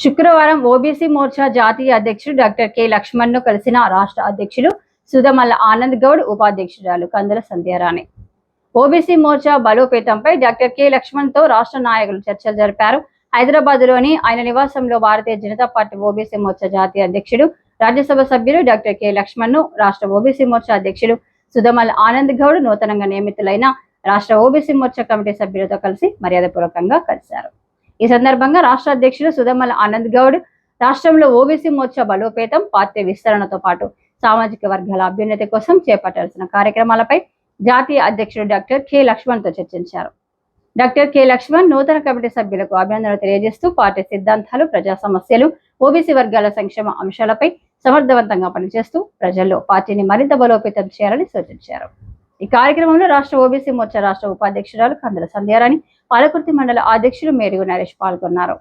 శుక్రవారం ఓబీసీ మోర్చా జాతీయ అధ్యక్షుడు డాక్టర్ కె లక్ష్మణ్ ను కలిసిన రాష్ట్ర అధ్యక్షులు సుధమల్ల ఆనంద్ గౌడ్, ఉపాధ్యక్షురాలు కందుల సంధ్యారాణి. ఓబీసీ మోర్చా బలోపేతంపై డాక్టర్ కె లక్ష్మణ్ తో రాష్ట్ర నాయకులు చర్చలు జరిపారు. హైదరాబాద్ లోని ఆయన నివాసంలో భారతీయ జనతా పార్టీ ఓబీసీ మోర్చా జాతీయ అధ్యక్షుడు, రాజ్యసభ సభ్యులు డాక్టర్ కె లక్ష్మణ్ ను రాష్ట్ర ఓబీసీ మోర్చా అధ్యక్షులు సుధమల్ల ఆనంద్ గౌడ్ నూతనంగా నియమితులైన రాష్ట్ర ఓబీసీ మోర్చా కమిటీ సభ్యులతో కలిసి మర్యాదపూర్వకంగా కలిశారు. ఈ సందర్భంగా రాష్ట్ర అధ్యక్షుడు సుధమల్ల ఆనంద్ గౌడ్ రాష్ట్రంలో ఓబీసీ మోర్చా బలోపేతం, పార్టీ విస్తరణతో పాటు సామాజిక వర్గాల అభ్యున్నతి కోసం చేపట్టాల్సిన కార్యక్రమాలపై జాతీయ అధ్యక్షుడు డాక్టర్ కె లక్ష్మణ్ తో చర్చించారు. డాక్టర్ కె లక్ష్మణ్ నూతన కమిటీ సభ్యులకు అభినందనలు తెలియజేస్తూ పార్టీ సిద్ధాంతాలు, ప్రజా సమస్యలు, ఓబీసీ వర్గాల సంక్షేమ అంశాలపై సమర్థవంతంగా పనిచేస్తూ ప్రజల్లో పార్టీని మరింత బలోపేతం చేయాలని సూచించారు. ఈ కార్యక్రమంలో రాష్ట్ర ఓబీసీ మోర్చా రాష్ట్ర ఉపాధ్యక్షురాలు కందుల సంధ్యారాణి, పాలకుర్తి మండల అధ్యక్షులు మేరుగు నరేష్ పాల్గొన్నారు.